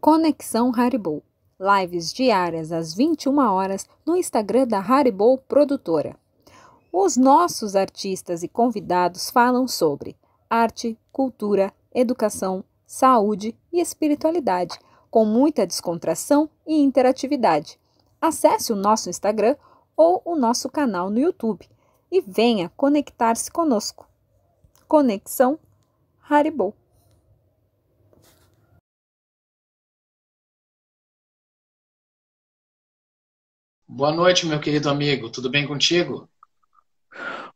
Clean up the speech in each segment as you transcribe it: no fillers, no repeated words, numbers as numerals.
Conexão Haribo. Lives diárias às 21 horas no Instagram da Haribo Produtora. Os nossos artistas e convidados falam sobre arte, cultura, educação, saúde e espiritualidade, com muita descontração e interatividade. Acesse o nosso Instagram ou o nosso canal no YouTube e venha conectar-se conosco. Conexão Haribo. Boa noite, meu querido amigo. Tudo bem contigo?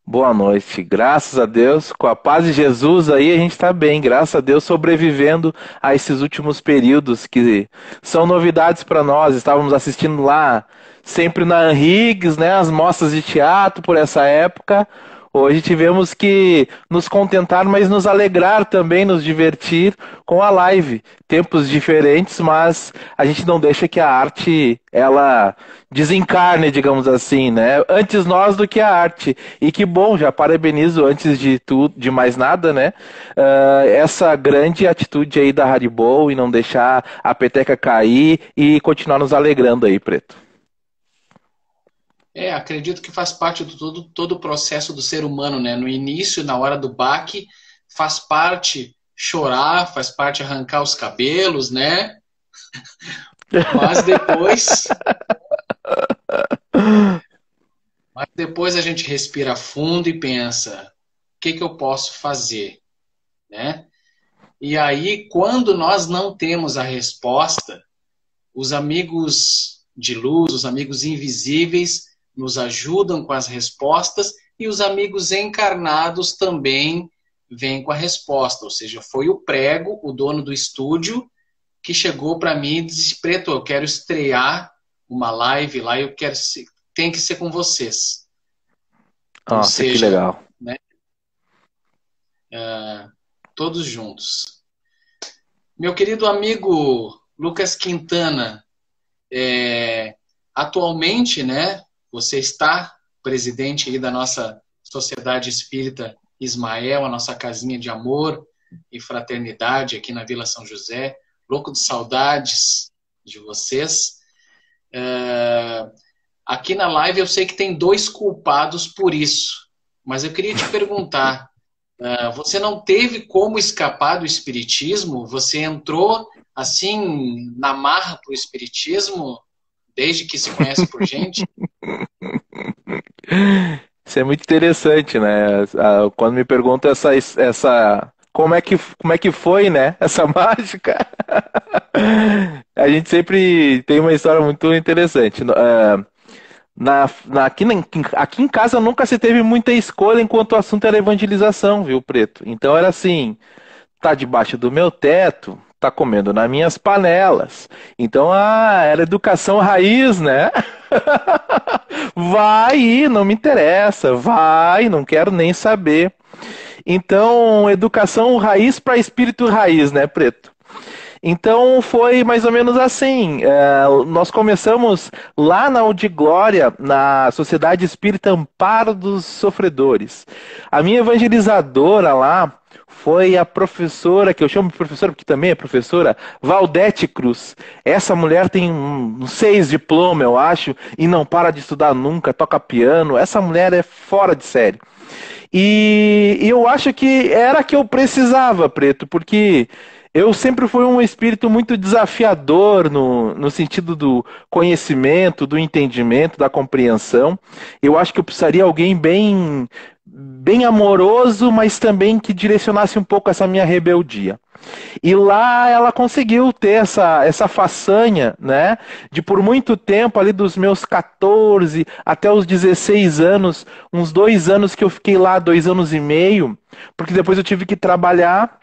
Boa noite, graças a Deus, com a paz de Jesus aí a gente está bem, graças a Deus, sobrevivendo a esses últimos períodos que são novidades para nós. Estávamos assistindo lá sempre na Henrigues, né, as mostras de teatro por essa época. Hoje tivemos que nos contentar, mas nos alegrar também, nos divertir com a live. Tempos diferentes, mas a gente não deixa que a arte, ela desencarne, digamos assim, né? Antes nós do que a arte. E que bom, já parabenizo antes de tudo, de mais nada, né? Essa grande atitude aí da Haribo e não deixar a peteca cair e continuar nos alegrando aí, Preto. Acredito que faz parte de todo o processo do ser humano, né? No início, na hora do baque, faz parte chorar, faz parte arrancar os cabelos, né? Mas depois a gente respira fundo e pensa, o que eu posso fazer, né? E aí, quando nós não temos a resposta, os amigos de luz, os amigos invisíveis, nos ajudam com as respostas e os amigos encarnados também vêm com a resposta. Ou seja, foi o Prego, o dono do estúdio, que chegou para mim e disse, Preto, eu quero estrear uma live lá, tem que ser com vocês. Ou Nossa, que seja, legal. né, todos juntos. Meu querido amigo Lucas Quintana, atualmente, né, você está presidente aí da nossa Sociedade Espírita Ismael, a nossa casinha de amor e fraternidade aqui na Vila São José. Louco de saudades de vocês. Aqui na live eu sei que tem 2 culpados por isso, mas eu queria te perguntar, você não teve como escapar do espiritismo? Você entrou assim na marra pro espiritismo desde que se conhece por gente? Isso é muito interessante, né? Quando me perguntam como é que foi, né? Essa mágica. A gente sempre tem uma história muito interessante. Aqui em casa nunca se teve muita escolha enquanto o assunto era evangelização, viu, Preto? Então era assim, tá debaixo do meu teto, tá comendo nas minhas panelas. Então, era educação raiz, né? Vai, não me interessa. Vai, não quero nem saber. Então, educação raiz para espírito raiz, né, Preto? Então foi mais ou menos assim. Nós começamos lá na Audiglória, na Sociedade Espírita Amparo dos Sofredores. A minha evangelizadora lá foi a professora, que eu chamo de professora porque também é professora, Valdete Cruz. Essa mulher tem uns 6 diplomas, eu acho, e não para de estudar nunca, toca piano. Essa mulher é fora de série. E eu acho que era que eu precisava, Preto, porque eu sempre fui um espírito muito desafiador no sentido do conhecimento, do entendimento, da compreensão. Eu acho que eu precisaria de alguém bem amoroso, mas também que direcionasse um pouco essa minha rebeldia. E lá ela conseguiu ter essa façanha, né? De por muito tempo, ali dos meus 14 até os 16 anos, uns 2 anos que eu fiquei lá, 2 anos e meio, porque depois eu tive que trabalhar.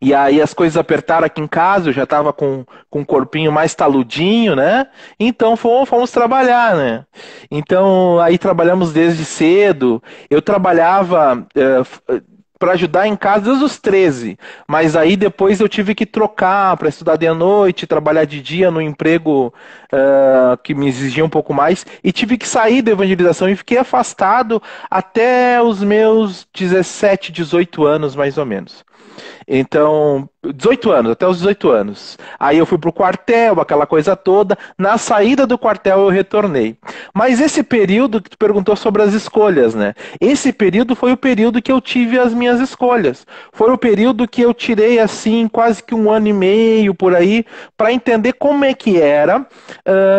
E aí as coisas apertaram aqui em casa, eu já estava com um corpinho mais taludinho, né? Então fomos trabalhar, né? Então aí trabalhamos desde cedo. Eu trabalhava para ajudar em casa desde os 13, mas aí depois eu tive que trocar para estudar de noite, trabalhar de dia no emprego que me exigia um pouco mais, e tive que sair da evangelização e fiquei afastado até os meus 17, 18 anos, mais ou menos. Então, 18 anos, até os 18 anos. Aí eu fui pro quartel, aquela coisa toda. Na saída do quartel eu retornei. Mas esse período que tu perguntou sobre as escolhas, né? Esse período foi o período que eu tive as minhas escolhas. Foi o período que eu tirei, assim, quase que um ano e meio por aí, para entender como é que era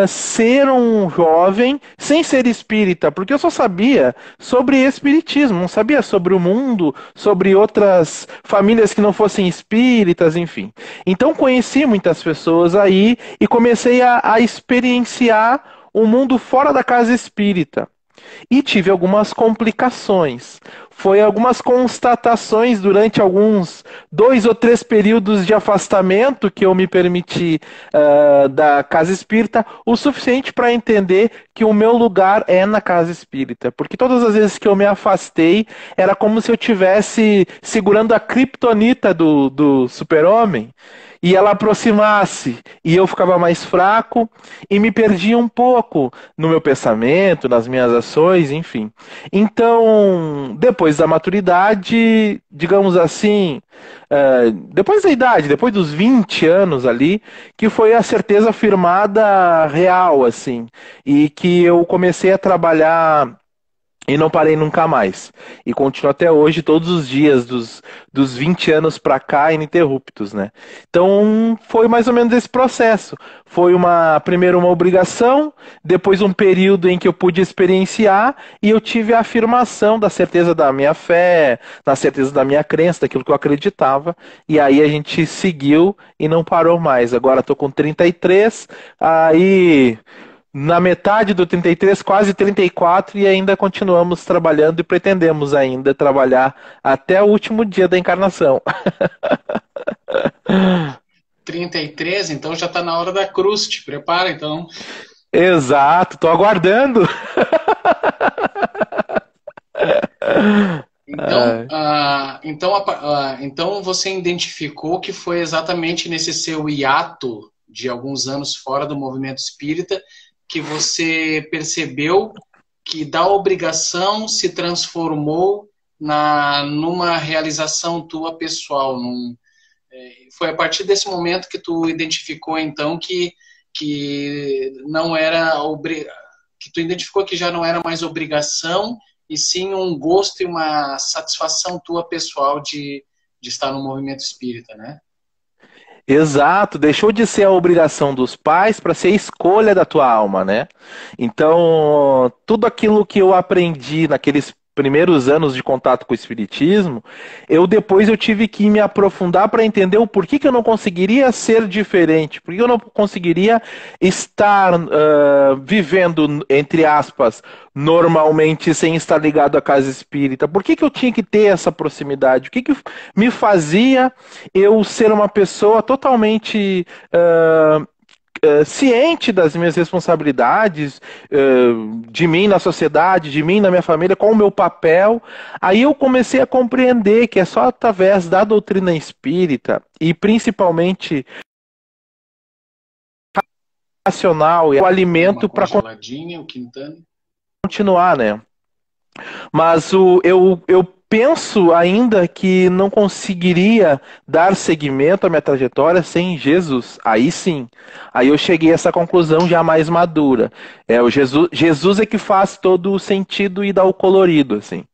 ser um jovem sem ser espírita, porque eu só sabia sobre espiritismo, não sabia sobre o mundo, sobre outras famílias que não fossem espíritas, enfim. Então conheci muitas pessoas aí e comecei a experienciar o mundo fora da casa espírita. E tive algumas complicações. Foi algumas constatações durante alguns 2 ou 3 períodos de afastamento que eu me permiti da casa espírita, o suficiente para entender que o meu lugar é na casa espírita. Porque todas as vezes que eu me afastei, era como se eu tivesse segurando a criptonita do super-homem e ela aproximasse e eu ficava mais fraco e me perdia um pouco no meu pensamento, nas minhas ações, enfim. Então, depois da maturidade, digamos assim, depois da idade, depois dos 20 anos ali, que foi a certeza firmada real, assim, e que eu comecei a trabalhar e não parei nunca mais. E continuo até hoje, todos os dias, dos 20 anos para cá, ininterruptos, né? Então, foi mais ou menos esse processo. Foi primeiro uma obrigação, depois um período em que eu pude experienciar, e eu tive a afirmação da certeza da minha fé, da certeza da minha crença, daquilo que eu acreditava, e aí a gente seguiu e não parou mais. Agora estou com 33, aí na metade do 33, quase 34, e ainda continuamos trabalhando e pretendemos ainda trabalhar até o último dia da encarnação. 33, então já está na hora da cruz, te prepara então. Exato, tô aguardando. Então, então você identificou que foi exatamente nesse seu hiato de alguns anos fora do movimento espírita que você percebeu que da obrigação se transformou numa realização tua pessoal. Foi a partir desse momento que tu identificou então que não era que tu identificou que já não era mais obrigação e sim um gosto e uma satisfação tua pessoal de estar no movimento espírita, né? Exato, deixou de ser a obrigação dos pais para ser a escolha da tua alma, né? Então, tudo aquilo que eu aprendi naqueles primeiros anos de contato com o espiritismo, depois eu tive que me aprofundar para entender o porquê que eu não conseguiria ser diferente, por que eu não conseguiria estar vivendo, entre aspas, normalmente sem estar ligado à casa espírita. Por que eu tinha que ter essa proximidade? O que me fazia eu ser uma pessoa totalmente ciente das minhas responsabilidades, de mim na sociedade, de mim na minha família, qual o meu papel. Aí eu comecei a compreender que é só através da doutrina espírita e principalmente racional e o alimento para continuar, né? Mas eu penso ainda que não conseguiria dar seguimento à minha trajetória sem Jesus. Aí sim. Aí eu cheguei a essa conclusão já mais madura. O Jesus é que faz todo o sentido e dá o colorido, assim.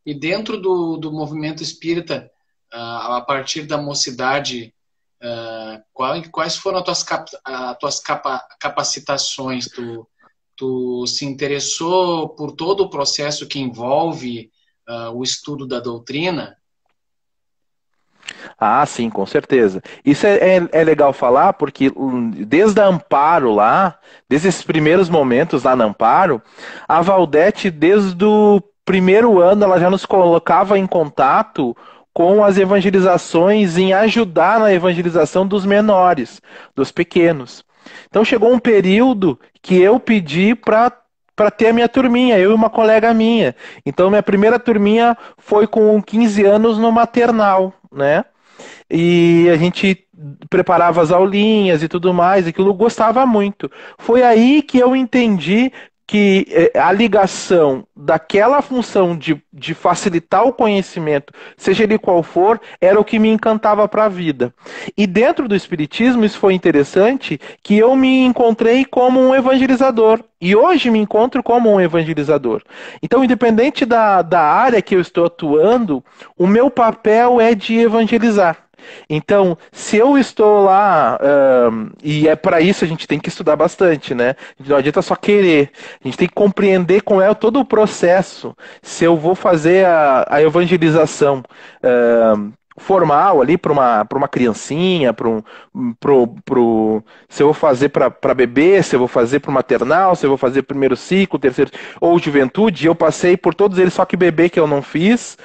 E dentro do movimento espírita, a partir da mocidade, quais foram as tuas capacitações? Tu se interessou por todo o processo que envolve o estudo da doutrina? Ah, sim, com certeza. Isso é legal falar porque desde a Amparo lá, desde esses primeiros momentos lá na Amparo, a Valdete, desde o primeiro ano, ela já nos colocava em contato com as evangelizações, em ajudar na evangelização dos menores, dos pequenos. Então chegou um período que eu pedi para ter a minha turminha, eu e uma colega minha. Então minha primeira turminha foi com 15 anos no maternal, né? E a gente preparava as aulinhas e tudo mais, aquilo eu gostava muito. Foi aí que eu entendi que a ligação daquela função de facilitar o conhecimento, seja ele qual for, era o que me encantava para a vida. E dentro do Espiritismo, isso foi interessante, que eu me encontrei como um evangelizador. E hoje me encontro como um evangelizador. Então, independente da área que eu estou atuando, o meu papel é de evangelizar. Então, se eu estou lá, e é para isso a gente tem que estudar bastante, né? Não adianta só querer, a gente tem que compreender como é todo o processo. Se eu vou fazer a evangelização formal ali para uma criancinha, se eu vou fazer para bebê, se eu vou fazer para o maternal, se eu vou fazer primeiro ciclo, terceiro, ou juventude, eu passei por todos eles, só que bebê que eu não fiz.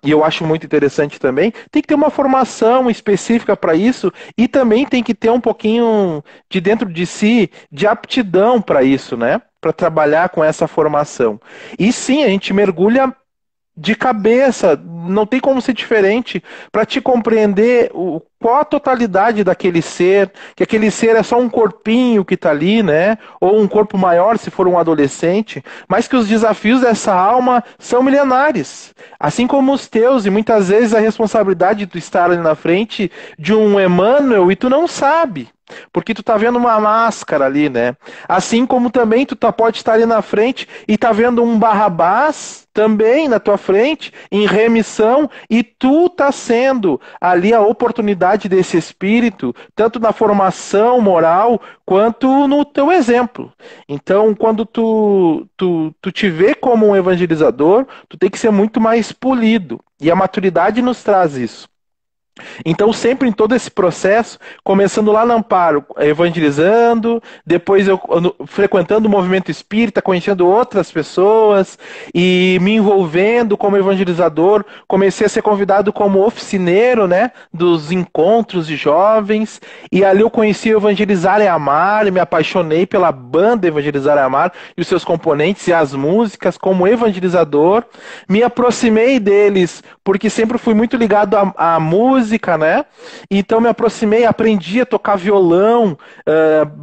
E eu acho muito interessante também. Tem que ter uma formação específica para isso e também tem que ter um pouquinho de dentro de si de aptidão para isso, né? Para trabalhar com essa formação. E sim, a gente mergulha de cabeça, não tem como ser diferente, para te compreender qual a totalidade daquele ser, que aquele ser é só um corpinho que está ali, né? Ou um corpo maior se for um adolescente, mas que os desafios dessa alma são milenares, assim como os teus, e muitas vezes a responsabilidade de tu estar ali na frente de um Emmanuel e tu não sabe. Porque tu tá vendo uma máscara ali, né? Assim como também tu pode estar ali na frente e tá vendo um Barrabás também na tua frente, em remissão, e tu tá sendo ali a oportunidade desse espírito, tanto na formação moral, quanto no teu exemplo. Então, quando tu te vê como um evangelizador, tu tem que ser muito mais polido. E a maturidade nos traz isso. Então, sempre em todo esse processo, começando lá no Amparo, evangelizando, depois eu frequentando o movimento espírita, conhecendo outras pessoas e me envolvendo como evangelizador, comecei a ser convidado como oficineiro, né, dos encontros de jovens, e ali eu conheci o Evangelizar é Amar, e me apaixonei pela banda Evangelizar é Amar e os seus componentes e as músicas como evangelizador, me aproximei deles porque sempre fui muito ligado à música, né? Então me aproximei, aprendi a tocar violão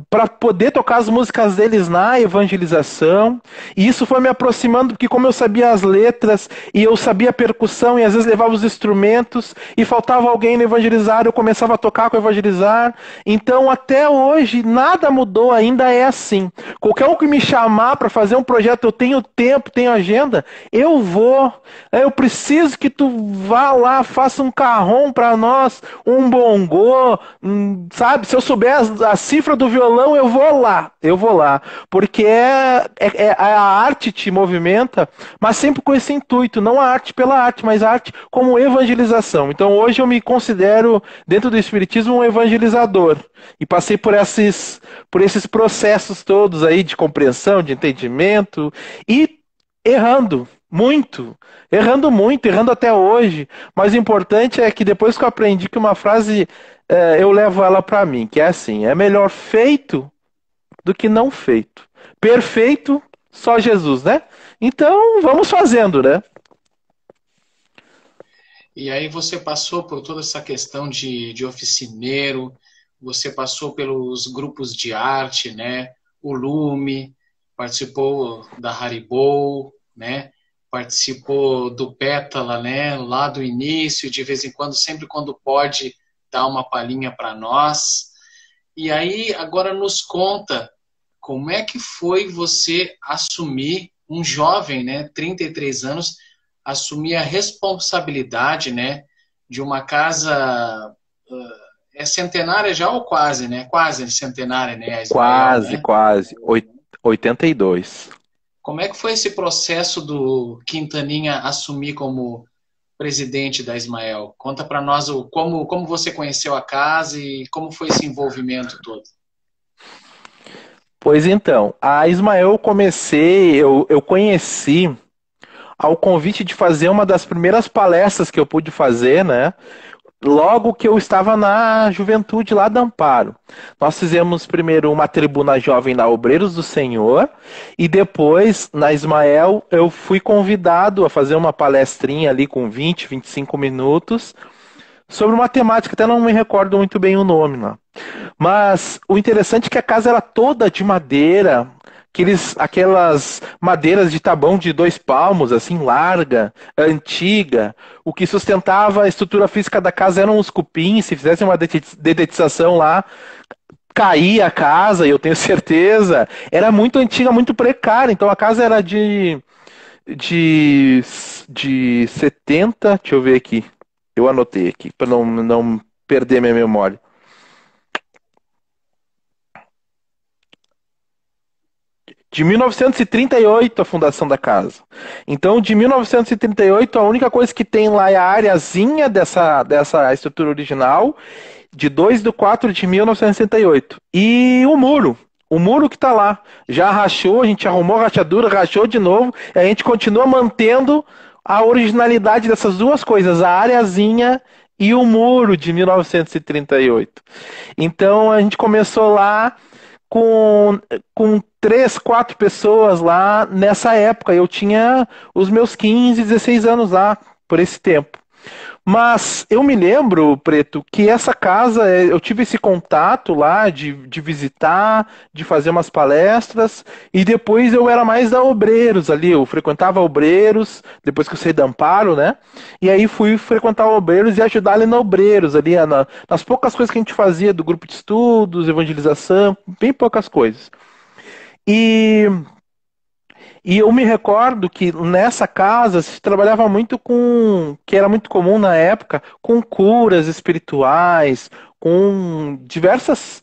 para poder tocar as músicas deles na evangelização. E isso foi me aproximando porque como eu sabia as letras e eu sabia a percussão e às vezes levava os instrumentos e faltava alguém no evangelizar, eu começava a tocar com o evangelizar. Então até hoje nada mudou, ainda é assim. Qualquer um que me chamar para fazer um projeto, eu tenho tempo, tenho agenda, eu vou. Eu preciso que tu vá lá, faça um carrom para nós, um bongô, sabe? Se eu souber a cifra do violão, eu vou lá, porque a arte te movimenta, mas sempre com esse intuito, não a arte pela arte, mas a arte como evangelização. Então hoje eu me considero, dentro do Espiritismo, um evangelizador, e passei por esses processos todos aí de compreensão, de entendimento, e errando muito, errando até hoje. Mas o importante é que depois que eu aprendi que uma frase, eu levo ela para mim, que é assim: é melhor feito do que não feito. Perfeito, só Jesus, né? Então, vamos fazendo, né? E aí você passou por toda essa questão de oficineiro, você passou pelos grupos de arte, né? O Lume, participou da Haribo, né? Participou do Pétala, né? Lá do início, de vez em quando, sempre quando pode, dá uma palhinha para nós. E aí, agora nos conta como é que foi você assumir, um jovem, né? 33 anos, assumir a responsabilidade, né? De uma casa... é centenária já ou quase, né? Quase centenária, né? A Ismael, né? Quase. 82. Como é que foi esse processo do Quintaninha assumir como presidente da Ismael? Conta para nós como você conheceu a casa e como foi esse envolvimento todo. Pois então, a Ismael eu conheci ao convite de fazer uma das primeiras palestras que eu pude fazer, né? Logo que eu estava na juventude lá da Amparo. Nós fizemos primeiro uma tribuna jovem na Obreiros do Senhor e depois, na Ismael, eu fui convidado a fazer uma palestrinha ali com 20, 25 minutos sobre uma temática, até não me recordo muito bem o nome lá. Mas o interessante é que a casa era toda de madeira, aquelas madeiras de tabuão de 2 palmos, assim, larga, antiga. O que sustentava a estrutura física da casa eram os cupins. Se fizessem uma dedetização lá, caía a casa, eu tenho certeza. Era muito antiga, muito precária. Então a casa era de, de 70. Deixa eu ver aqui. Eu anotei aqui, para não perder minha memória. De 1938 a fundação da casa. Então, de 1938, a única coisa que tem lá é a areazinha dessa estrutura original, de 2/4 de 1968. E o muro. O muro que está lá. Já rachou, a gente arrumou a rachadura, rachou de novo, e a gente continua mantendo a originalidade dessas duas coisas, a areazinha e o muro de 1938. Então, a gente começou lá com 3, 4 pessoas lá nessa época. Eu tinha os meus 15, 16 anos lá, por esse tempo. Mas eu me lembro, Preto, que essa casa, eu tive esse contato lá de visitar, de fazer umas palestras, e depois eu era mais da Obreiros ali, eu frequentava Obreiros, depois que eu saí da Amparo, né? E aí fui frequentar Obreiros e ajudar ali na Obreiros, ali nas poucas coisas que a gente fazia do grupo de estudos, evangelização, bem poucas coisas. E eu me recordo que nessa casa se trabalhava muito que era muito comum na época, com curas espirituais, com diversas.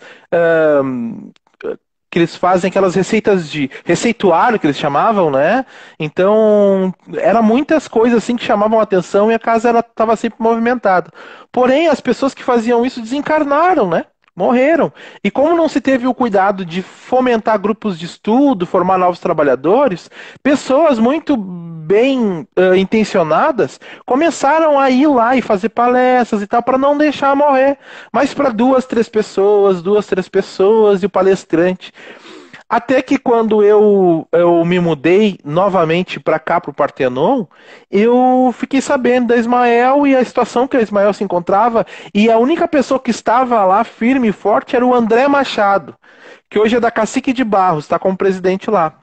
Que eles fazem aquelas receitas de receituário que eles chamavam, né? Então, eram muitas coisas assim que chamavam a atenção e a casa estava sempre movimentada. Porém, as pessoas que faziam isso desencarnaram, né? Morreram. E como não se teve o cuidado de fomentar grupos de estudo, formar novos trabalhadores, pessoas muito bem intencionadas começaram a ir lá e fazer palestras e tal, para não deixar morrer. Mas para 2, 3 pessoas e o palestrante. Até que quando eu me mudei novamente para cá, para o Partenon, eu fiquei sabendo da Ismael e a situação que a Ismael se encontrava, e a única pessoa que estava lá firme e forte era o André Machado, que hoje é da Cacique de Barros, está como presidente lá.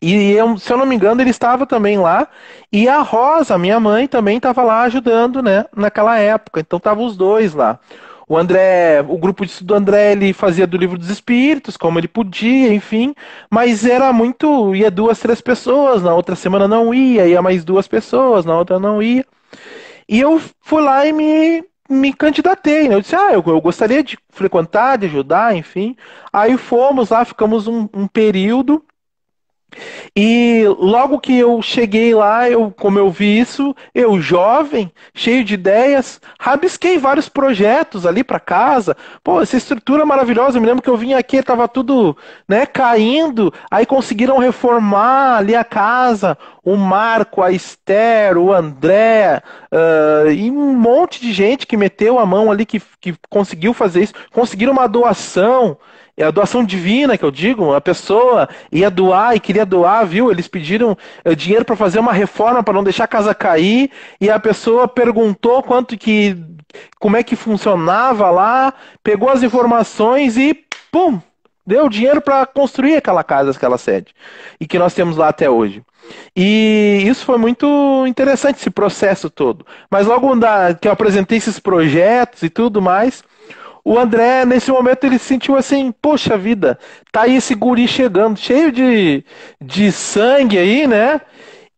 E se eu não me engano, ele estava também lá, e a Rosa, minha mãe, também estava lá ajudando, né, naquela época, então estavam os dois lá. O André, o grupo de estudo do André, ele fazia do Livro dos Espíritos, como ele podia, enfim, mas era muito, ia 2, 3 pessoas, na outra semana não ia mais 2 pessoas, na outra não ia. E eu fui lá e me candidatei, né? Eu disse, eu gostaria de frequentar, de ajudar, enfim. Aí fomos lá, ficamos um período. E logo que eu cheguei lá, como eu vi isso, eu jovem, cheio de ideias, rabisquei vários projetos ali para casa. Pô, essa estrutura maravilhosa, eu me lembro que eu vim aqui, estava tudo, né, caindo, aí conseguiram reformar ali a casa, o Marco, a Esther, o André, e um monte de gente que meteu a mão ali, que conseguiu fazer isso, conseguiram uma doação. É a doação divina, que eu digo, a pessoa ia doar e queria doar, viu? Eles pediram dinheiro para fazer uma reforma para não deixar a casa cair, e a pessoa perguntou como é que funcionava lá, pegou as informações e pum, deu dinheiro para construir aquela casa, aquela sede, e que nós temos lá até hoje. E isso foi muito interessante, esse processo todo. Mas logo que eu apresentei esses projetos e tudo mais, o André, nesse momento, ele se sentiu assim, poxa vida, tá aí esse guri chegando, cheio de sangue aí, né?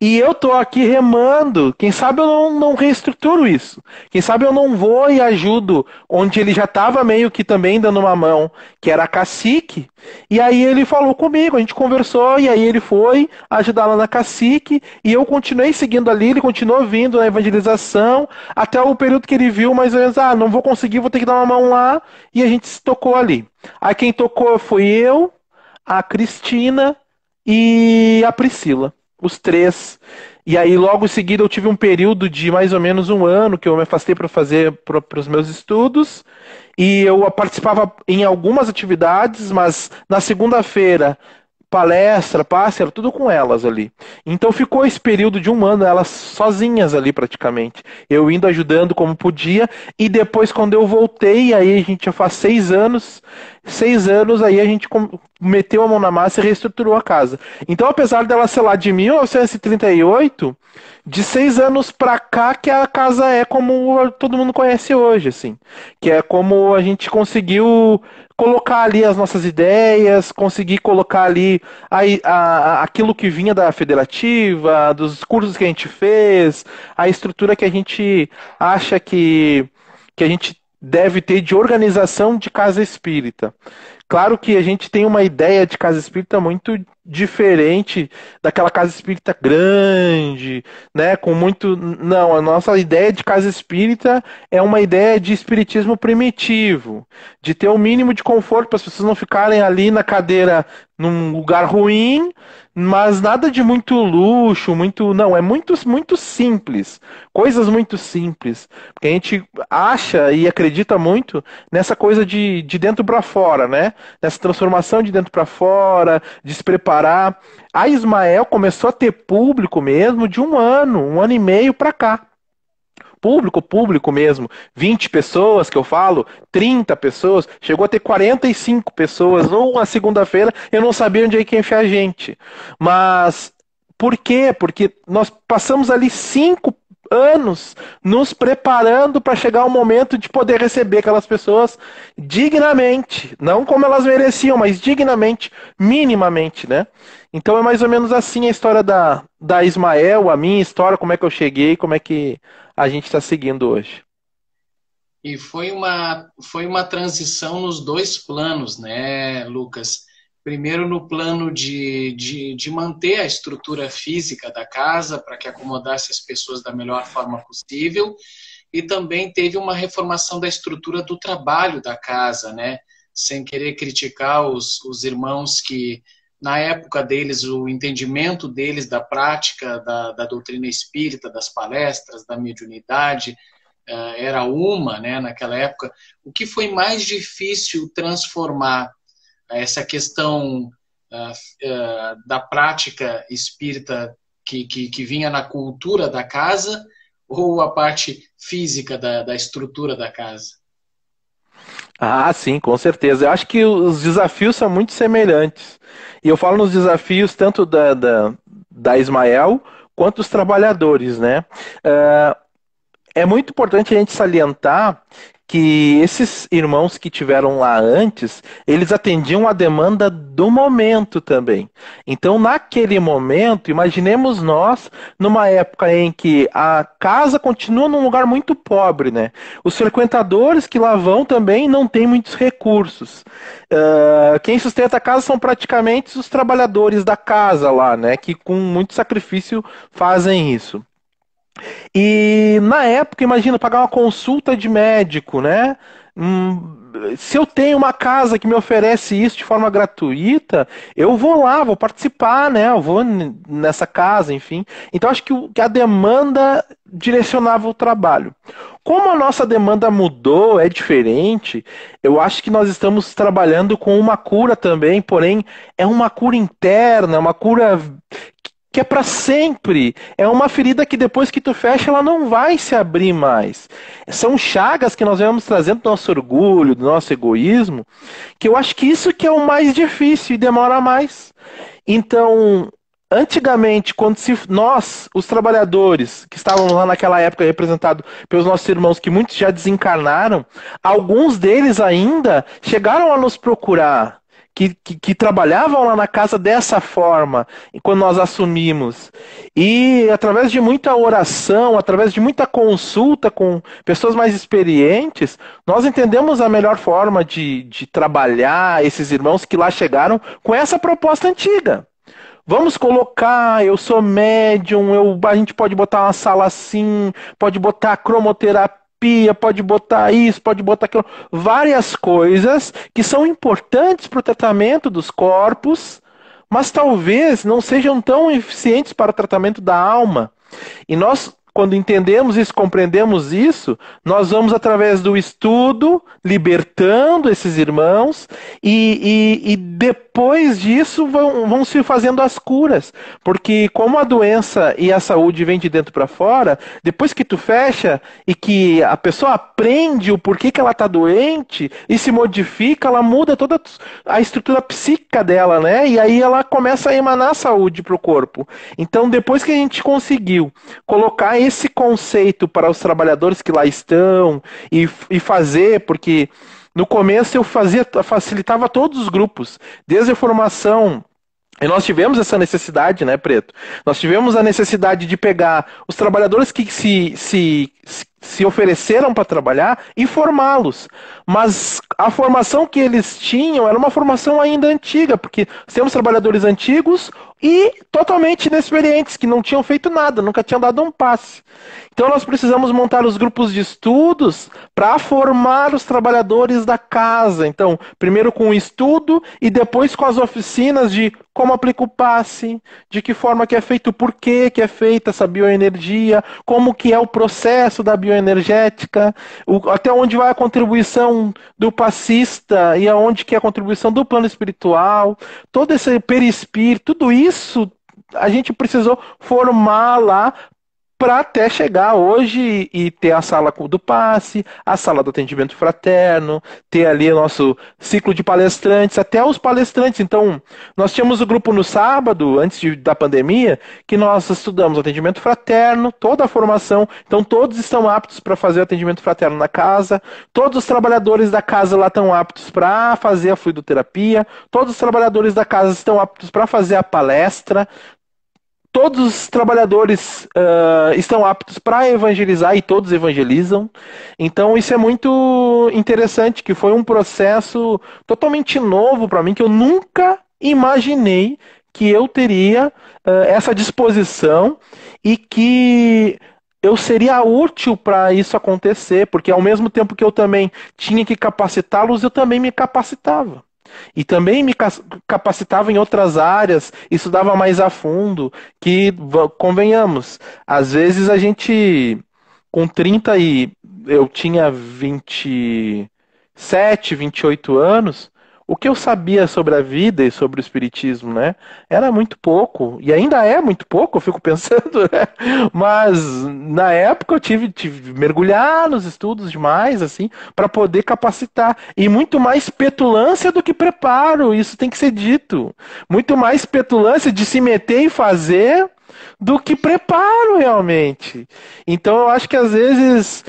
E eu tô aqui remando. Quem sabe eu não reestruturo isso. Quem sabe eu não vou e ajudo onde ele já estava meio que também dando uma mão, que era a Cacique. E aí ele falou comigo, a gente conversou, e aí ele foi ajudar lá na Cacique, e eu continuei seguindo ali, ele continuou vindo na evangelização, até o período que ele viu, mais ou menos, não vou conseguir, vou ter que dar uma mão lá, e a gente se tocou ali. Aí quem tocou foi eu, a Cristina e a Priscila. Os 3. E aí, logo em seguida, eu tive um período de mais ou menos 1 ano que eu me afastei para fazer para os meus estudos. E eu participava em algumas atividades, mas na segunda-feira, palestra, passe, era tudo com elas ali. Então ficou esse período de 1 ano, elas sozinhas ali praticamente. Eu indo ajudando como podia. E depois, quando eu voltei, aí a gente já faz 6 anos, 6 anos aí a gente meteu a mão na massa e reestruturou a casa. Então, apesar dela ser lá de 1938, de 6 anos pra cá que a casa é como todo mundo conhece hoje, assim. Que é como a gente conseguiu colocar ali as nossas ideias, conseguir colocar ali aquilo que vinha da federativa, dos cursos que a gente fez, a estrutura que a gente acha que a gente deve ter de organização de casa espírita. Claro que a gente tem uma ideia de casa espírita muito diferente daquela casa espírita grande, né, com muito... Não, a nossa ideia de casa espírita é uma ideia de espiritismo primitivo, de ter o mínimo de conforto para as pessoas não ficarem ali na cadeira num lugar ruim, mas nada de muito luxo, muito... Não, é muito simples, coisas muito simples, porque a gente acha e acredita muito nessa coisa de dentro para fora, né? Nessa transformação de dentro para fora, de se preparar. A Ismael começou a ter público mesmo de um ano e meio para cá. Público mesmo. 20 pessoas que eu falo, 30 pessoas, chegou a ter 45 pessoas numa segunda-feira, eu não sabia onde é que ia enfiar a gente. Mas por quê? Porque nós passamos ali 5 anos nos preparando para chegar o momento de poder receber aquelas pessoas dignamente, não como elas mereciam, mas dignamente, minimamente, né? Então é mais ou menos assim a história da Ismael, a minha história, como é que eu cheguei, como é que a gente está seguindo hoje. E foi uma transição nos dois planos, né, Lucas? Primeiro no plano de manter a estrutura física da casa para que acomodasse as pessoas da melhor forma possível, e também teve uma reformação da estrutura do trabalho da casa, né? Sem querer criticar os irmãos que, na época deles, o entendimento deles da prática da doutrina espírita, das palestras, da mediunidade, era uma, né, naquela época. O que foi mais difícil transformar essa questão da prática espírita que vinha na cultura da casa, ou a parte física da estrutura da casa? Ah, sim, com certeza. Eu acho que os desafios são muito semelhantes. E eu falo nos desafios tanto da Ismael quanto dos trabalhadores, né? É muito importante a gente salientar que esses irmãos que tiveram lá antes, eles atendiam a demanda do momento também. Então, naquele momento, imaginemos nós, numa época em que a casa continua num lugar muito pobre, né? Os frequentadores que lá vão também não têm muitos recursos. Quem sustenta a casa são praticamente os trabalhadores da casa lá, né? Que com muito sacrifício fazem isso. E na época, imagina, pagar uma consulta de médico, né? Se eu tenho uma casa que me oferece isso de forma gratuita, eu vou lá, vou participar, né? Eu vou nessa casa, enfim. Então acho que a demanda direcionava o trabalho. Como a nossa demanda mudou, é diferente, eu acho que nós estamos trabalhando com uma cura também, porém é uma cura interna, uma cura que é para sempre. É uma ferida que depois que tu fecha, ela não vai se abrir mais. São chagas que nós vamos trazendo do nosso orgulho, do nosso egoísmo, que eu acho que isso que é o mais difícil e demora mais. Então, antigamente, quando nós, os trabalhadores, que estavam lá naquela época representados pelos nossos irmãos, que muitos já desencarnaram, alguns deles ainda chegaram a nos procurar, que trabalhavam lá na casa dessa forma, quando nós assumimos. E através de muita oração, através de muita consulta com pessoas mais experientes, nós entendemos a melhor forma de trabalhar esses irmãos que lá chegaram com essa proposta antiga. Vamos colocar, eu sou médium, a gente pode botar uma sala assim, pode botar cromoterapia, pode botar isso, pode botar aquilo, várias coisas que são importantes para o tratamento dos corpos, mas talvez não sejam tão eficientes para o tratamento da alma. E nós quando entendemos isso, compreendemos isso, nós vamos através do estudo, libertando esses irmãos, e depois disso vão se fazendo as curas. Porque como a doença e a saúde vêm de dentro para fora, depois que tu fecha e que a pessoa aprende o porquê que ela está doente e se modifica, ela muda toda a estrutura psíquica dela, né? E aí ela começa a emanar saúde para o corpo. Então, depois que a gente conseguiu colocar esse conceito para os trabalhadores que lá estão e fazer, porque no começo eu facilitava todos os grupos, desde a formação. E nós tivemos essa necessidade, né, Preto? Nós tivemos a necessidade de pegar os trabalhadores que se ofereceram para trabalhar e formá-los. Mas a formação que eles tinham era uma formação ainda antiga, porque temos trabalhadores antigos e totalmente inexperientes, que não tinham feito nada, nunca tinham dado um passe. Então nós precisamos montar os grupos de estudos para formar os trabalhadores da casa. Então, primeiro com o estudo e depois com as oficinas de como aplica o passe, de que forma que é feito, por que é feita essa bioenergia, como que é o processo da bioenergética, até onde vai a contribuição do passista e aonde que é a contribuição do plano espiritual, todo esse perispírito, tudo isso a gente precisou formar lá para até chegar hoje e ter a sala do passe, a sala do atendimento fraterno, ter ali o nosso ciclo de palestrantes, até os palestrantes. Então, nós tínhamos o grupo no sábado, antes da pandemia, que nós estudamos atendimento fraterno, toda a formação. Então, todos estão aptos para fazer o atendimento fraterno na casa, todos os trabalhadores da casa lá estão aptos para fazer a fluidoterapia, todos os trabalhadores da casa estão aptos para fazer a palestra, todos os trabalhadores estão aptos para evangelizar e todos evangelizam. Então isso é muito interessante, que foi um processo totalmente novo para mim, que eu nunca imaginei que eu teria essa disposição e que eu seria útil para isso acontecer, porque ao mesmo tempo que eu também tinha que capacitá-los, eu também me capacitava. E também me capacitava em outras áreas, estudava mais a fundo, que, convenhamos, às vezes a gente, com 30 eu tinha 27, 28 anos, o que eu sabia sobre a vida e sobre o espiritismo, né? Era muito pouco, e ainda é muito pouco, eu fico pensando, né? Mas na época eu tive que mergulhar nos estudos demais, assim, para poder capacitar. E muito mais petulância do que preparo, isso tem que ser dito. Muito mais petulância de se meter e fazer do que preparo realmente. Então eu acho que às vezes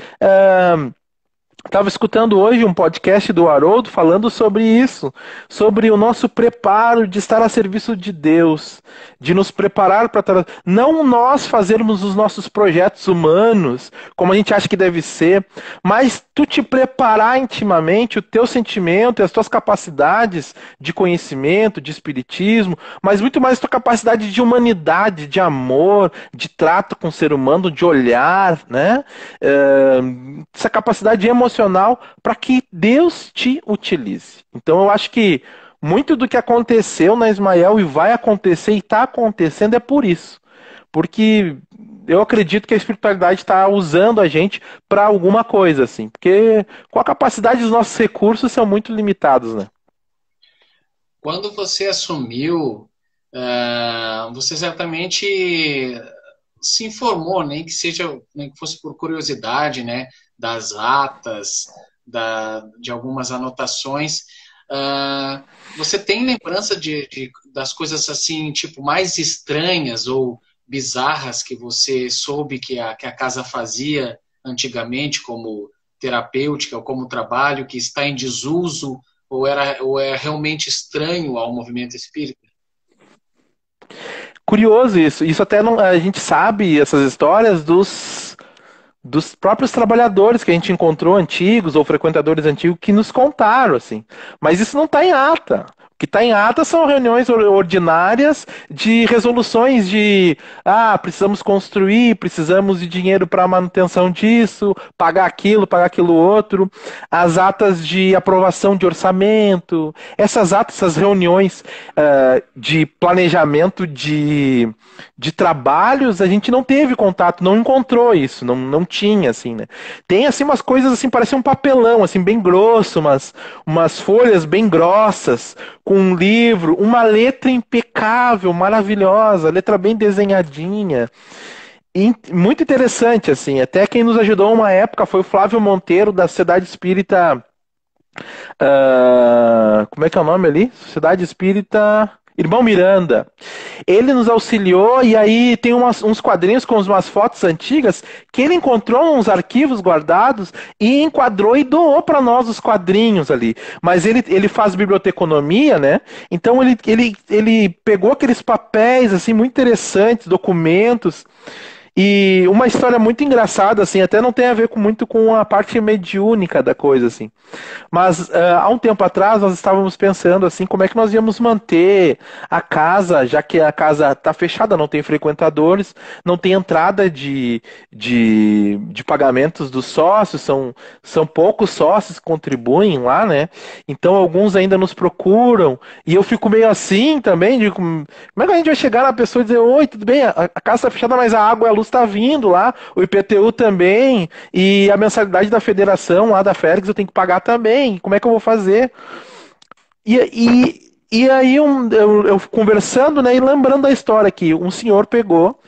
estava escutando hoje um podcast do Haroldo falando sobre isso, sobre o nosso preparo de estar a serviço de Deus, de nos preparar para não nós fazermos os nossos projetos humanos, como a gente acha que deve ser, mas tu te preparar intimamente, o teu sentimento e as tuas capacidades de conhecimento, de espiritismo, mas muito mais a tua capacidade de humanidade, de amor, de trato com o ser humano, de olhar, né? Essa capacidade emocional para que Deus te utilize. Então eu acho que muito do que aconteceu na Ismael e vai acontecer e está acontecendo é por isso. Porque eu acredito que a espiritualidade está usando a gente para alguma coisa, assim. Porque com a capacidade dos nossos recursos são muito limitados, né? Quando você assumiu, você certamente se informou, nem que fosse por curiosidade, né, das atas, de algumas anotações. Você tem lembrança das coisas assim, tipo, mais estranhas ou bizarras que você soube que a casa fazia antigamente, como terapêutica ou como trabalho, que está em desuso ou é realmente estranho ao movimento espírita? Curioso isso. Isso até não, a gente sabe essas histórias dos próprios trabalhadores que a gente encontrou antigos ou frequentadores antigos que nos contaram, assim. Mas isso não está em ata. O que está em ata são reuniões ordinárias de resoluções de precisamos construir, precisamos de dinheiro para manutenção disso, pagar aquilo outro, as atas de aprovação de orçamento, essas atas, essas reuniões de planejamento de trabalhos, a gente não teve contato, não encontrou isso, não tinha, assim, né? Tem, assim, umas coisas, assim, parece um papelão, assim, bem grosso, umas folhas bem grossas, com um livro, uma letra impecável, maravilhosa, letra bem desenhadinha. Muito interessante, assim. Até quem nos ajudou uma época foi o Flávio Monteiro, da Sociedade Espírita. Como é que é o nome ali? Sociedade Espírita. Irmão Miranda. Ele nos auxiliou e aí tem uns quadrinhos com umas fotos antigas que ele encontrou uns arquivos guardados e enquadrou e doou para nós os quadrinhos ali. Mas ele faz biblioteconomia, né? Então ele pegou aqueles papéis assim muito interessantes, documentos. E uma história muito engraçada, assim, até não tem a ver muito com a parte mediúnica da coisa, assim. Mas há um tempo atrás nós estávamos pensando assim, como é que nós íamos manter a casa, já que a casa está fechada, não tem frequentadores, não tem entrada de pagamentos dos sócios, são poucos sócios que contribuem lá, né? Então alguns ainda nos procuram, e eu fico meio assim também, digo, como é que a gente vai chegar na pessoa e dizer, oi, tudo bem, a casa está fechada, mas a água e a luz está vindo lá, o IPTU também, e a mensalidade da federação lá da Félix eu tenho que pagar também, como é que eu vou fazer? E aí eu conversando, né, e lembrando da história que um senhor pegou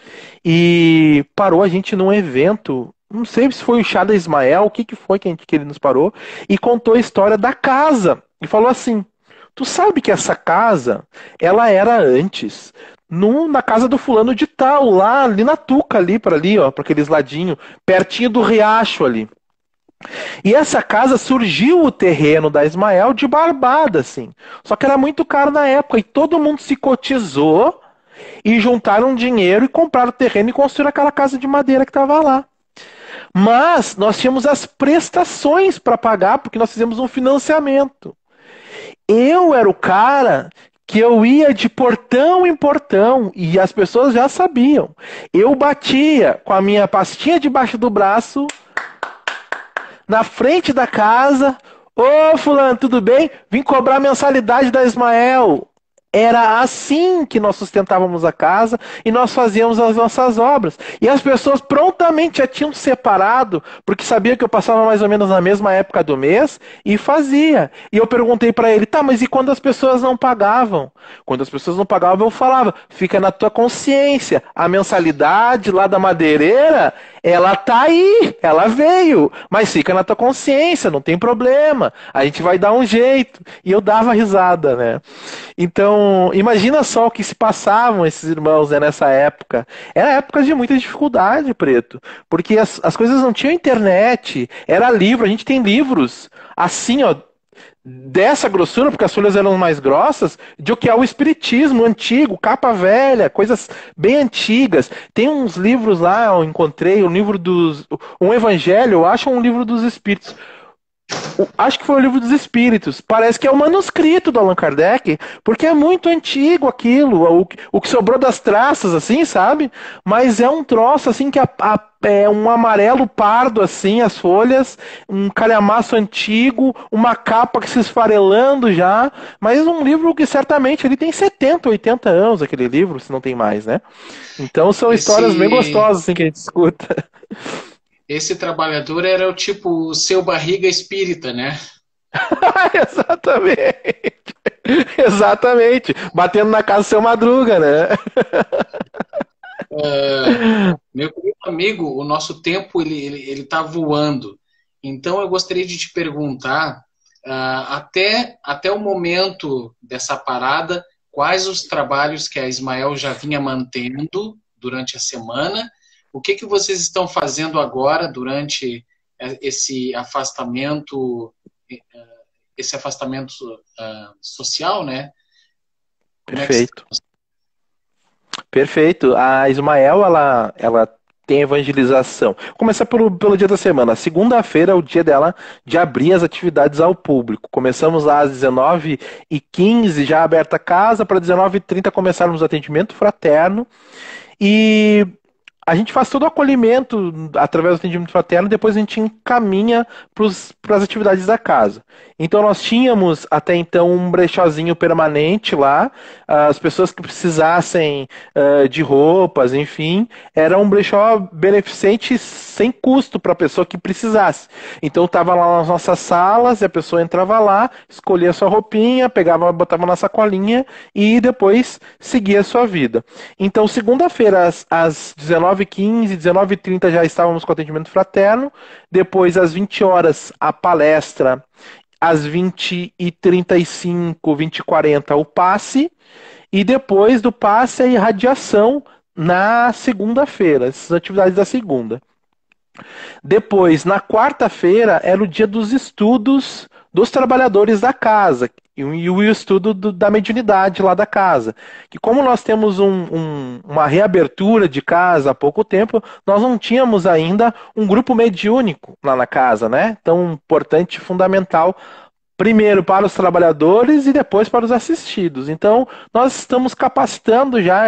e parou a gente num evento, não sei se foi o Chá da Ismael, o que foi que ele nos parou, e contou a história da casa, e falou assim, tu sabe que essa casa, ela era antes na casa do fulano de tal, lá ali na Tuca, ali para ali, ó, para aqueles ladinho, pertinho do riacho ali. E essa casa surgiu o terreno da Ismael de barbada, assim. Só que era muito caro na época e todo mundo se cotizou e juntaram dinheiro e compraram o terreno e construíram aquela casa de madeira que estava lá. Mas nós tínhamos as prestações para pagar porque nós fizemos um financiamento. Eu era o cara que eu ia de portão em portão e as pessoas já sabiam. Eu batia com a minha pastinha debaixo do braço na frente da casa. Ô fulano, tudo bem? Vim cobrar a mensalidade da Ismael. Era assim que nós sustentávamos a casa e nós fazíamos as nossas obras. E as pessoas prontamente já tinham separado, porque sabia que eu passava mais ou menos na mesma época do mês e fazia. E eu perguntei para ele, tá, mas e quando as pessoas não pagavam? Quando as pessoas não pagavam, eu falava, fica na tua consciência, a mensalidade lá da madeireira, ela tá aí, ela veio, mas fica na tua consciência, não tem problema, a gente vai dar um jeito. E eu dava risada, né? Então, imagina só o que se passavam esses irmãos, né, nessa época. Era época de muita dificuldade, Preto, porque as coisas não tinham internet, era livro, a gente tem livros assim, ó, dessa grossura, porque as folhas eram mais grossas, de o que é o espiritismo antigo, capa velha, coisas bem antigas. Tem uns livros lá, eu encontrei, um evangelho, eu acho um livro dos espíritos. Acho que foi o Livro dos Espíritos. Parece que é o manuscrito do Allan Kardec, porque é muito antigo aquilo, o que sobrou das traças, assim, sabe? Mas é um troço, assim, que é um amarelo pardo, assim, as folhas, um calhamaço antigo, uma capa que se esfarelando já, mas um livro que certamente ele tem 70, 80 anos, aquele livro, se não tem mais, né? Então são histórias bem gostosas, assim, que a gente escuta. Esse trabalhador era o tipo o seu barriga espírita, né? Exatamente. Exatamente. Batendo na casa do seu Madruga, né? Meu querido amigo, o nosso tempo ele tá voando. Então eu gostaria de te perguntar, até o momento dessa parada, quais os trabalhos que a Ismael já vinha mantendo durante a semana? O que vocês estão fazendo agora durante esse afastamento social, né? Perfeito. Perfeito. A Ismael, ela tem evangelização. Vou começar pelo dia da semana. Segunda-feira é o dia dela de abrir as atividades ao público. Começamos lá às 19h15, já aberta a casa, para 19h30 começarmos o atendimento fraterno. E a gente faz todo o acolhimento através do atendimento fraterno, depois a gente encaminha para as atividades da casa. Então nós tínhamos até então um brechózinho permanente lá, as pessoas que precisassem de roupas, enfim, era um brechó beneficente sem custo para a pessoa que precisasse. Então estava lá nas nossas salas, e a pessoa entrava lá, escolhia a sua roupinha, pegava, botava na sacolinha e depois seguia a sua vida. Então segunda-feira às 19h15, 19h30 já estávamos com atendimento fraterno, depois às 20 horas a palestra, às 20h35, 20h40 o passe, e depois do passe a irradiação na segunda-feira, essas atividades da segunda. Depois, na quarta-feira, era o dia dos estudos dos trabalhadores da casa e o estudo da mediunidade lá da casa. Que como nós temos uma reabertura de casa há pouco tempo, nós não tínhamos ainda um grupo mediúnico lá na casa, né? Tão importante e fundamental, primeiro para os trabalhadores e depois para os assistidos. Então, nós estamos capacitando já,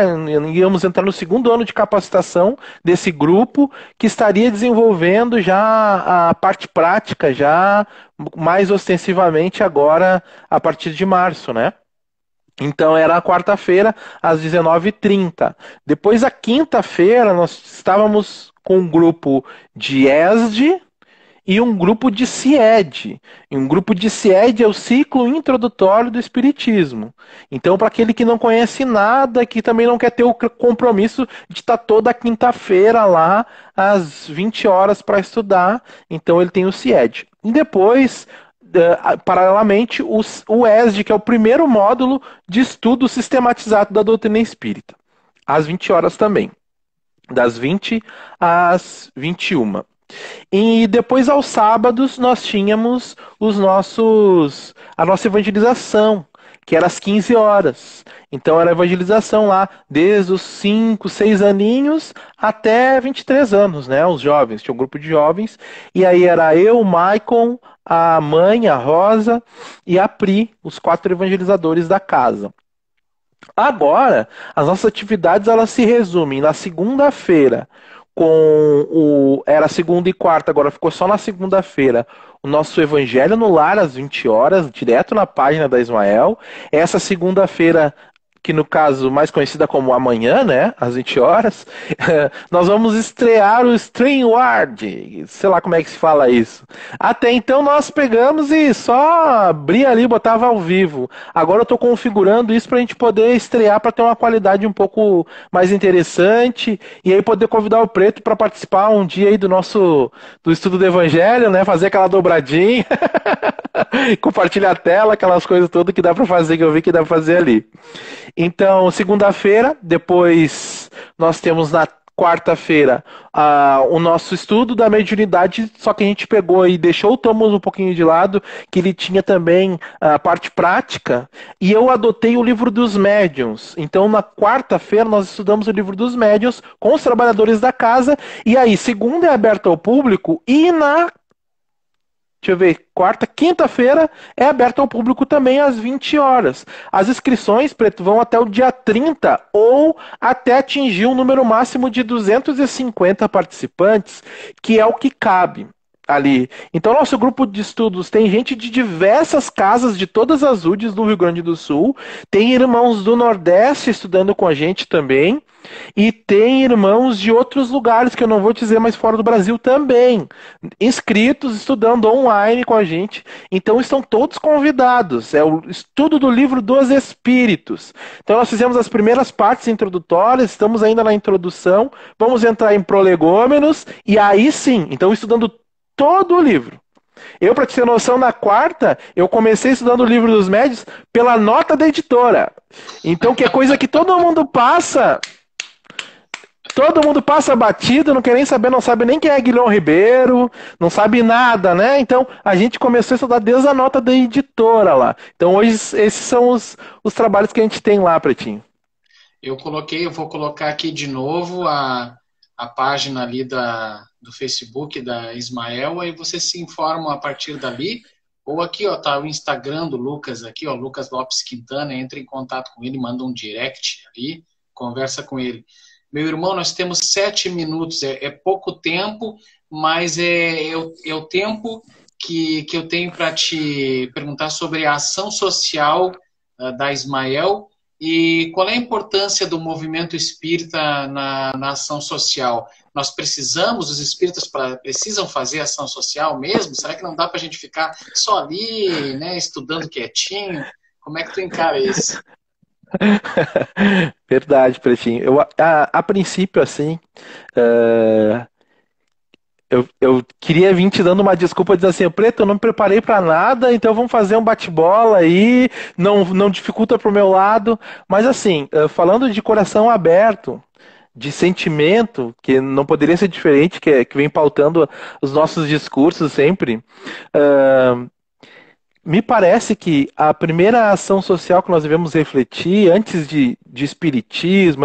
íamos entrar no segundo ano de capacitação desse grupo, que estaria desenvolvendo já a parte prática, já mais ostensivamente agora, a partir de março, né? Então era a quarta-feira, às 19h30. Depois, a quinta-feira, nós estávamos com um grupo de ESD, e um grupo de CIED. E um grupo de CIED é o ciclo introdutório do Espiritismo. Então, para aquele que não conhece nada, que também não quer ter o compromisso de estar toda quinta-feira lá, às 20 horas para estudar, então ele tem o CIED. E depois, paralelamente, o ESD, que é o primeiro módulo de estudo sistematizado da doutrina espírita. Às 20 horas também. Das 20 às 21. E depois, aos sábados, nós tínhamos a nossa evangelização, que era às 15 horas. Então era a evangelização lá, desde os 5, 6 aninhos até 23 anos, né? Os jovens, tinha um grupo de jovens, e aí era eu, o Maicon, a mãe, a Rosa e a Pri, os 4 evangelizadores da casa. Agora, as nossas atividades elas se resumem na segunda-feira, era segunda e quarta, agora ficou só na segunda-feira, o nosso Evangelho no Lar às 20 horas, direto na página da Ismael. Essa segunda-feira, que no caso mais conhecida como amanhã, né, às 20 horas, nós vamos estrear o StreamYard, sei lá como é que se fala isso. Até então nós pegamos e só abria ali e botava ao vivo. Agora eu estou configurando isso para a gente poder estrear, para ter uma qualidade um pouco mais interessante, e aí poder convidar o Preto para participar um dia aí do estudo do Evangelho, né, fazer aquela dobradinha, compartilhar a tela, aquelas coisas todas que dá para fazer, que eu vi que dá para fazer ali. Então, segunda-feira, depois nós temos na quarta-feira o nosso estudo da mediunidade, só que a gente pegou e deixou o Thomas um pouquinho de lado, que ele tinha também a parte prática, e eu adotei o livro dos médiuns. Então, na quarta-feira, nós estudamos o livro dos médiuns com os trabalhadores da casa, e aí, segunda é aberta ao público, e quinta-feira é aberto ao público também às 20 horas. As inscrições, Preto, vão até o dia 30 ou até atingir um número máximo de 250 participantes, que é o que cabe ali. Então, nosso grupo de estudos tem gente de diversas casas de todas as UDs do Rio Grande do Sul, tem irmãos do Nordeste estudando com a gente também, e tem irmãos de outros lugares, que eu não vou dizer, mas fora do Brasil também, inscritos, estudando online com a gente. Então estão todos convidados. É o estudo do livro dos Espíritos. Então nós fizemos as primeiras partes introdutórias, estamos ainda na introdução, vamos entrar em prolegômenos, e aí sim, então estudando todo o livro. Eu, para te ter noção, na quarta, eu comecei estudando o livro dos médios pela nota da editora. Então, que é coisa que todo mundo passa batido, não quer nem saber, não sabe nem quem é Guilherme Ribeiro, não sabe nada, né? Então, a gente começou a estudar desde a nota da editora lá. Então, hoje, esses são os trabalhos que a gente tem lá, Pretinho. Eu vou colocar aqui de novo a a página ali do Facebook da Ismael, aí vocês se informam a partir dali. Ou aqui, ó, tá o Instagram do Lucas aqui, ó, Lucas Lopes Quintana, entra em contato com ele, manda um direct ali, conversa com ele. Meu irmão, nós temos 7 minutos, é pouco tempo, mas é o tempo que eu tenho para te perguntar sobre a ação social da Ismael e qual é a importância do movimento espírita na ação social. Nós precisamos, os espíritas precisam fazer ação social mesmo? Será que não dá para a gente ficar só ali, né, estudando quietinho? Como é que tu encara isso? Verdade, Pretinho. A princípio, assim, eu queria vir te dando uma desculpa, dizendo assim, Preto, eu não me preparei para nada, então vamos fazer um bate-bola aí, não dificulta pro meu lado. Mas assim, falando de coração aberto, de sentimento, que não poderia ser diferente, que vem pautando os nossos discursos sempre, me parece que a primeira ação social que nós devemos refletir, antes de espiritismo,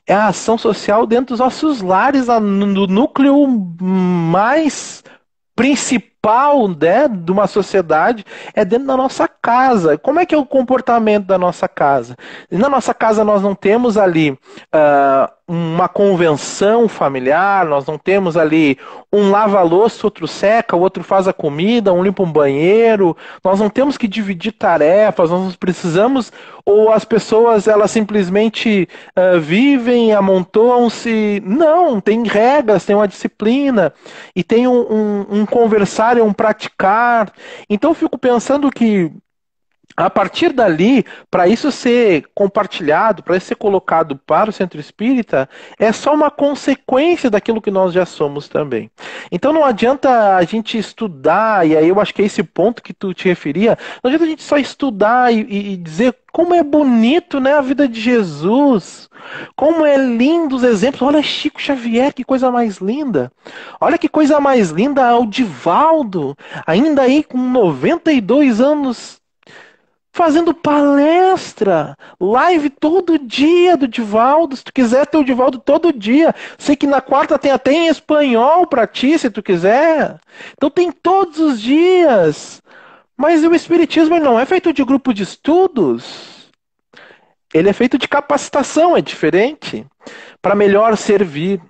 é a ação social dentro dos nossos lares, no núcleo mais principal, né, de uma sociedade, é dentro da nossa casa. Como é que é o comportamento da nossa casa? Na nossa casa nós não temos ali uma convenção familiar, nós não temos ali um lava-louça, outro seca, o outro faz a comida, um limpa um banheiro, nós não temos que dividir tarefas, nós não precisamos, ou as pessoas elas simplesmente vivem, amontoam-se. Não, tem regras, tem uma disciplina, e tem um conversar e um praticar. Então eu fico pensando que a partir dali, para isso ser compartilhado, para isso ser colocado para o centro espírita, é só uma consequência daquilo que nós já somos também. Então não adianta a gente estudar, e aí eu acho que é esse ponto que tu te referia, não adianta a gente só estudar e dizer como é bonito, né, a vida de Jesus, como é lindo os exemplos. Olha Chico Xavier, que coisa mais linda. Olha que coisa mais linda o Divaldo, ainda aí com 92 anos, fazendo palestra, live todo dia do Divaldo. Se tu quiser ter o Divaldo todo dia, sei que na quarta tem até em espanhol para ti, se tu quiser. Então tem todos os dias. Mas o Espiritismo não é feito de grupo de estudos. Ele é feito de capacitação, é diferente. Para melhor servir.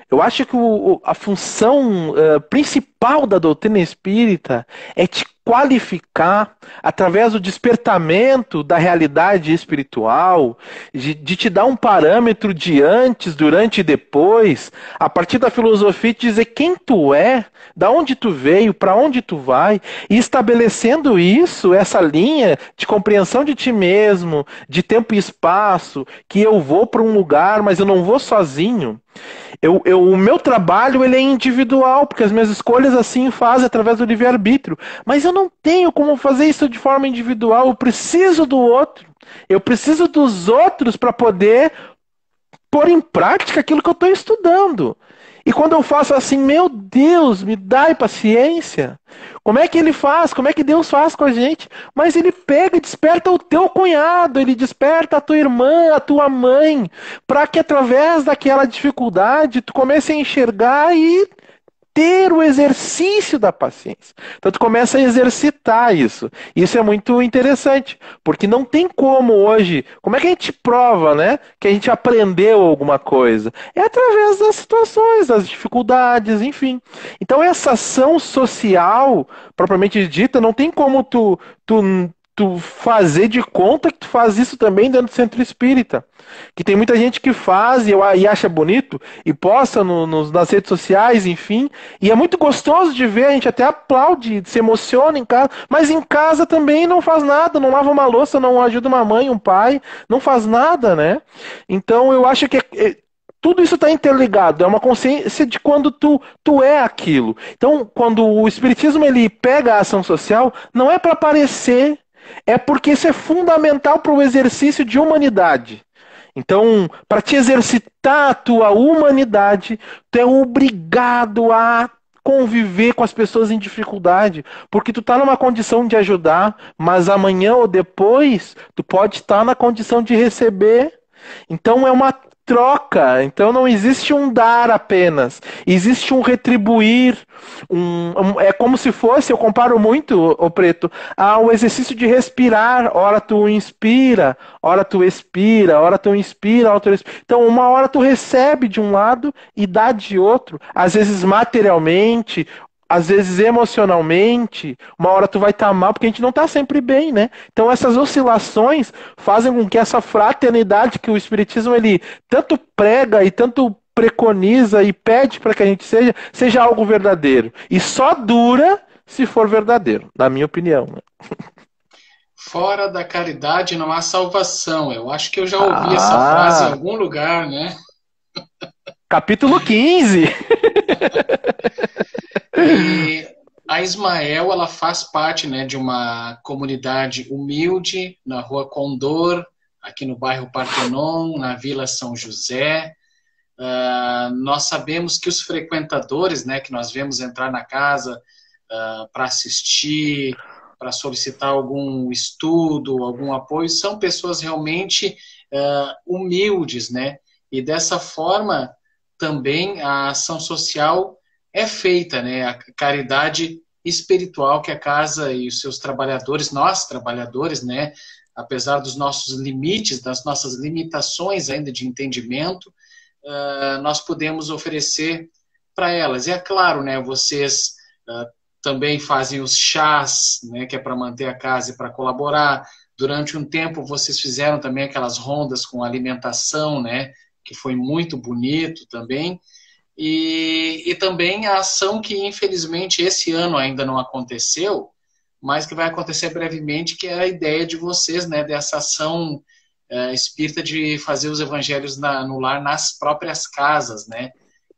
Eu acho que a função principal da doutrina espírita é te qualificar através do despertamento da realidade espiritual, de te dar um parâmetro de antes, durante e depois, a partir da filosofia te dizer quem tu é, da onde tu veio, para onde tu vai, e estabelecendo isso, essa linha de compreensão de ti mesmo, de tempo e espaço, que eu vou para um lugar, mas eu não vou sozinho. O meu trabalho ele é individual, porque as minhas escolhas assim fazem através do livre-arbítrio. Mas eu não tenho como fazer isso de forma individual. Eu preciso do outro. Eu preciso dos outros para poder pôr em prática aquilo que eu estou estudando. E quando eu faço assim, meu Deus, me dai paciência. Como é que ele faz? Como é que Deus faz com a gente? Mas ele pega e desperta o teu cunhado, ele desperta a tua irmã, a tua mãe, para que através daquela dificuldade tu comece a enxergar e ter o exercício da paciência. Então tu começa a exercitar isso. Isso é muito interessante, porque não tem como hoje, como é que a gente prova, né, que a gente aprendeu alguma coisa? É através das situações, das dificuldades, enfim. Então essa ação social, propriamente dita, não tem como tu fazer de conta que tu faz isso também dentro do centro espírita. Que tem muita gente que faz e acha bonito e posta nas redes sociais, enfim. E é muito gostoso de ver, a gente até aplaude, se emociona em casa, mas em casa também não faz nada, não lava uma louça, não ajuda uma mãe, um pai, não faz nada, né? Então eu acho que tudo isso está interligado, é uma consciência de quando tu é aquilo. Então, quando o Espiritismo ele pega a ação social, não é para aparecer, é porque isso é fundamental para o exercício de humanidade. Então, para te exercitar a tua humanidade, tu é obrigado a conviver com as pessoas em dificuldade, porque tu tá numa condição de ajudar, mas amanhã ou depois tu pode estar na condição de receber. Então é uma troca. Então não existe um dar apenas, existe um retribuir. É como se fosse, eu comparo muito, o Preto, ao exercício de respirar. Ora tu inspira, ora tu expira, ora tu inspira, ora tu expira. Então uma hora tu recebe de um lado e dá de outro, às vezes materialmente, às vezes emocionalmente. Uma hora tu vai estar mal, porque a gente não está sempre bem, né? Então essas oscilações fazem com que essa fraternidade que o Espiritismo ele tanto prega e tanto preconiza e pede para que a gente seja algo verdadeiro. E só dura se for verdadeiro, na minha opinião. Fora da caridade não há salvação. Eu acho que eu já ouvi essa frase em algum lugar, né? Capítulo 15. E a Ismael, ela faz parte, né, de uma comunidade humilde na Rua Condor, aqui no bairro Partenon, na Vila São José. Nós sabemos que os frequentadores, né, que nós vemos entrar na casa para assistir, para solicitar algum estudo, algum apoio, são pessoas realmente humildes, né? E dessa forma também a ação social é feita, né? A caridade espiritual que a casa e os seus trabalhadores, nós trabalhadores, né? Apesar dos nossos limites, das nossas limitações ainda de entendimento, nós podemos oferecer para elas. E é claro, né? Vocês também fazem os chás, né? Que é para manter a casa e para colaborar. Durante um tempo vocês fizeram também aquelas rondas com alimentação, né? Que foi muito bonito também. E também a ação que, infelizmente, esse ano ainda não aconteceu, mas que vai acontecer brevemente, que é a ideia de vocês, né, dessa ação espírita de fazer os evangelhos no lar, nas próprias casas, né?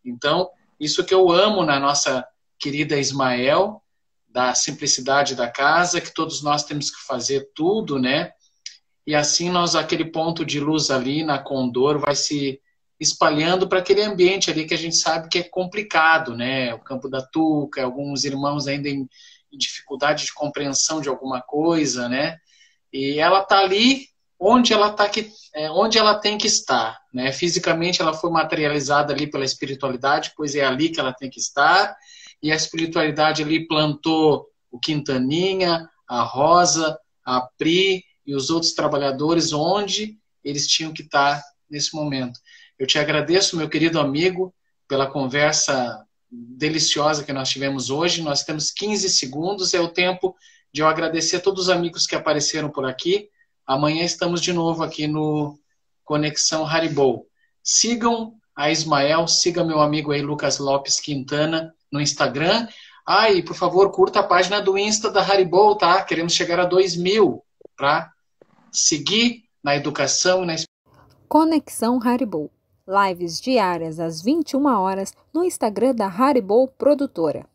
Então, isso que eu amo na nossa querida Ismael, da simplicidade da casa, que todos nós temos que fazer tudo, né? E assim aquele ponto de luz ali na Condor vai se espalhando para aquele ambiente ali que a gente sabe que é complicado, né? O Campo da Tuca, alguns irmãos ainda em dificuldade de compreensão de alguma coisa, né? E ela está ali onde ela tem que estar, né? Fisicamente ela foi materializada ali pela espiritualidade, pois é ali que ela tem que estar, e a espiritualidade ali plantou o Quintaninha, a Rosa, a Pri e os outros trabalhadores onde eles tinham que estar nesse momento. Eu te agradeço, meu querido amigo, pela conversa deliciosa que nós tivemos hoje. Nós temos 15 segundos, é o tempo de eu agradecer a todos os amigos que apareceram por aqui. Amanhã estamos de novo aqui no Conexão Haribo. Sigam a Ismael, siga meu amigo aí, Lucas Lopes Quintana, no Instagram. E por favor, curta a página do Insta da Haribo, tá? Queremos chegar a 2.000 para seguir na educação e na Conexão Haribo. Lives diárias às 21 horas no Instagram da Haribo Produtora.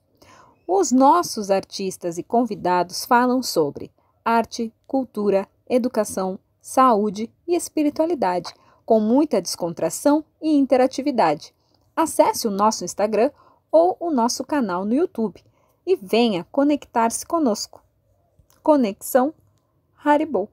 Os nossos artistas e convidados falam sobre arte, cultura, educação, saúde e espiritualidade, com muita descontração e interatividade. Acesse o nosso Instagram ou o nosso canal no YouTube e venha conectar-se conosco. Conexão Haribo.